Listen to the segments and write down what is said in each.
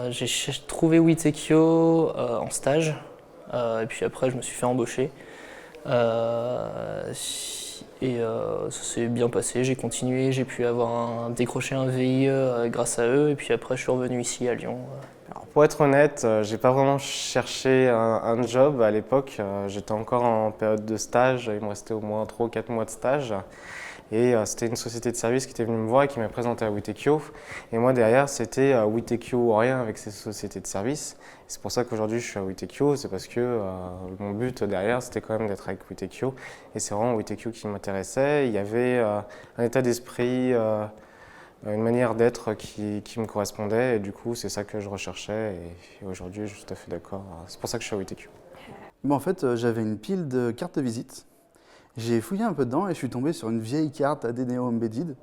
J'ai trouvé Witekio en stage, et puis après je me suis fait embaucher. Ça s'est bien passé, j'ai continué, j'ai pu décrocher un VIE grâce à eux, et puis après je suis revenu ici à Lyon. Alors, pour être honnête, j'ai pas vraiment cherché un job à l'époque. J'étais encore en période de stage, il me restait au moins 3 ou 4 mois de stage. Et c'était une société de service qui était venue me voir et qui m'a présenté à Witekio. Et moi derrière, c'était Witekio ou rien avec ces sociétés de service. C'est pour ça qu'aujourd'hui je suis à Witekio, c'est parce que mon but derrière c'était quand même d'être avec Witekio. Et c'est vraiment Witekio qui m'intéressait. Il y avait un état d'esprit, une manière d'être qui me correspondait. Et du coup, c'est ça que je recherchais. Et aujourd'hui, je suis tout à fait d'accord. C'est pour ça que je suis à Witekio. En fait, j'avais une pile de cartes de visite. J'ai fouillé un peu dedans et je suis tombé sur une vieille carte Adeneo Embedded.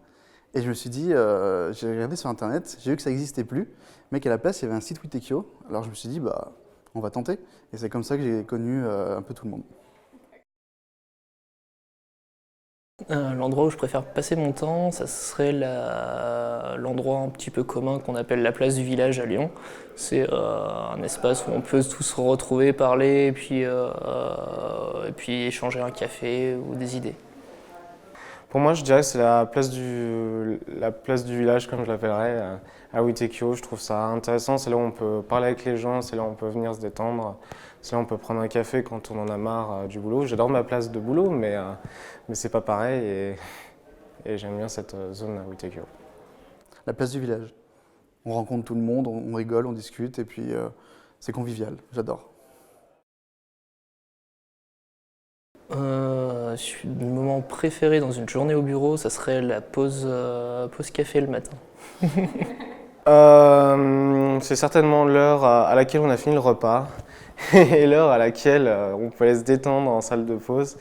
Et je me suis dit, j'ai regardé sur internet, j'ai vu que ça n'existait plus, mais qu'à la place, il y avait un site Witekio. Alors je me suis dit, bah, on va tenter. Et c'est comme ça que j'ai connu un peu tout le monde. L'endroit où je préfère passer mon temps, ça serait l'endroit un petit peu commun qu'on appelle la place du village à Lyon. C'est un espace où on peut tous se retrouver, parler et puis échanger un café ou des idées. Pour moi, je dirais que c'est la place du village, comme je l'appellerais, à Witekio. Je trouve ça intéressant. C'est là où on peut parler avec les gens, c'est là où on peut venir se détendre. C'est là où on peut prendre un café quand on en a marre du boulot. J'adore ma place de boulot, mais c'est pas pareil et j'aime bien cette zone à Witekio. La place du village. On rencontre tout le monde, on rigole, on discute et puis c'est convivial. J'adore. Le moment préféré dans une journée au bureau, ça serait la pause café le matin. C'est certainement l'heure à laquelle on a fini le repas et l'heure à laquelle on peut aller se détendre en salle de pause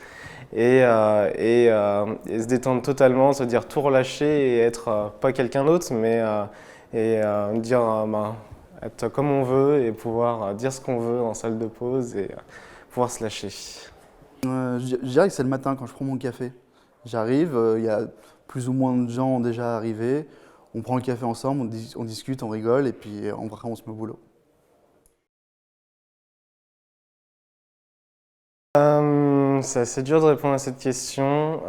et se détendre totalement, se dire tout relâcher et être pas quelqu'un d'autre, mais dire être comme on veut et pouvoir dire ce qu'on veut en salle de pause et pouvoir se lâcher. Je dirais que c'est le matin quand je prends mon café. J'arrive, il y a plus ou moins de gens déjà arrivés. On prend le café ensemble, on discute, on rigole et puis après on se met au boulot. C'est assez dur de répondre à cette question.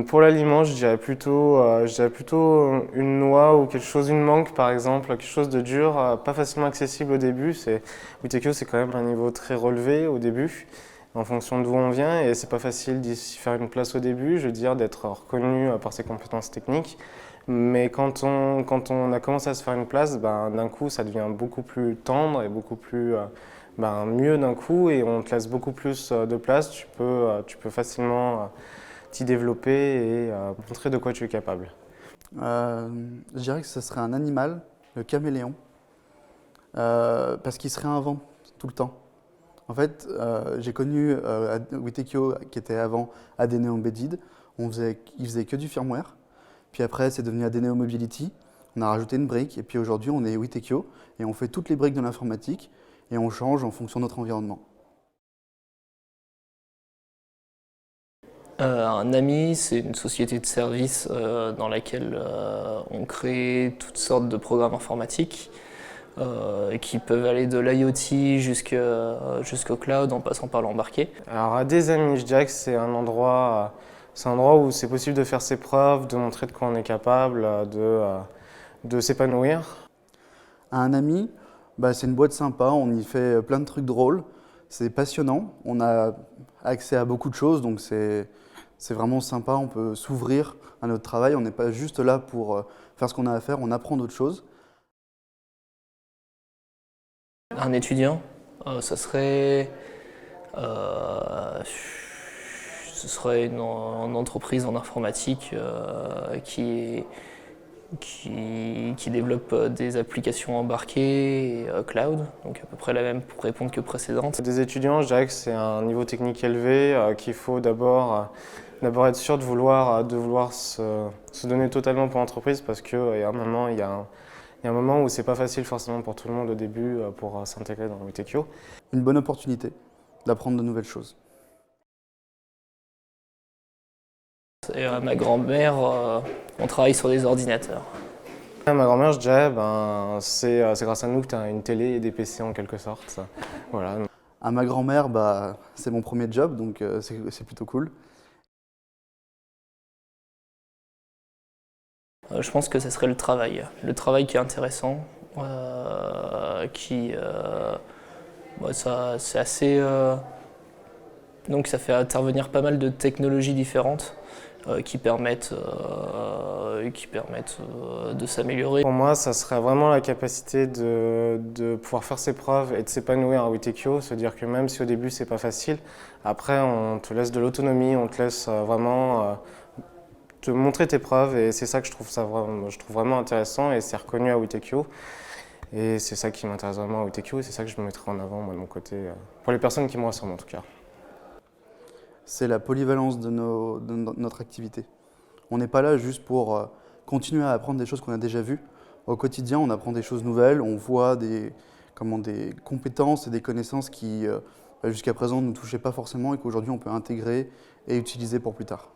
Pour l'aliment, je dirais plutôt une noix ou quelque chose, une mangue par exemple, quelque chose de dur, pas facilement accessible au début. Witekio, c'est quand même un niveau très relevé au début, en fonction d'où on vient, et c'est pas facile d'y faire une place au début, je veux dire, d'être reconnu par ses compétences techniques. Mais quand on a commencé à se faire une place, d'un coup, ça devient beaucoup plus tendre et beaucoup plus mieux d'un coup, et on te laisse beaucoup plus de place. Tu peux facilement t'y développer et montrer de quoi tu es capable. Je dirais que ce serait un animal, le caméléon, parce qu'il se réinvente tout le temps. En fait, j'ai connu Witekio qui était avant Adeneo Embedded. Il faisait que du firmware. Puis après, c'est devenu Adeneo Mobility. On a rajouté une brique et puis aujourd'hui, on est Witekio et on fait toutes les briques de l'informatique et on change en fonction de notre environnement. Un ami, c'est une société de services dans laquelle on crée toutes sortes de programmes informatiques qui peuvent aller de l'IoT jusqu'au cloud en passant par l'embarqué. Alors, à des amis, je dirais que c'est un endroit où c'est possible de faire ses preuves, de montrer de quoi on est capable, de s'épanouir. Un ami, c'est une boîte sympa, on y fait plein de trucs drôles. C'est passionnant, on a accès à beaucoup de choses, donc c'est vraiment sympa, on peut s'ouvrir à notre travail, on n'est pas juste là pour faire ce qu'on a à faire, on apprend d'autres choses. Un étudiant, ce serait une entreprise en informatique qui développe des applications embarquées et cloud, donc à peu près la même pour répondre que précédente. Des étudiants, je dirais que c'est un niveau technique élevé, qu'il faut d'abord être sûr de vouloir se donner totalement pour l'entreprise, parce qu'il y a un moment où c'est pas facile forcément pour tout le monde au début pour s'intégrer dans Witekio. Une bonne opportunité d'apprendre de nouvelles choses. Et ma grand-mère, on travaille sur des ordinateurs. À ma grand-mère, je dirais, c'est grâce à nous que tu as une télé et des PC en quelque sorte. Voilà. À ma grand-mère, bah, c'est mon premier job, donc c'est plutôt cool. Je pense que ça serait le travail. Le travail qui est intéressant, c'est assez. Donc ça fait intervenir pas mal de technologies différentes qui permettent de s'améliorer. Pour moi, ça serait vraiment la capacité de pouvoir faire ses preuves et de s'épanouir à Wittekio, se dire que même si au début c'est pas facile, après on te laisse de l'autonomie, on te laisse vraiment te montrer tes preuves et c'est ça que je trouve vraiment intéressant et c'est reconnu à Wittekio. Et c'est ça qui m'intéresse vraiment à Wittekio et c'est ça que je me mettrai en avant moi de mon côté, pour les personnes qui me ressemblent en tout cas. C'est la polyvalence de notre activité. On n'est pas là juste pour continuer à apprendre des choses qu'on a déjà vues. Au quotidien, on apprend des choses nouvelles, on voit des compétences et des connaissances qui, jusqu'à présent, ne nous touchaient pas forcément et qu'aujourd'hui, on peut intégrer et utiliser pour plus tard.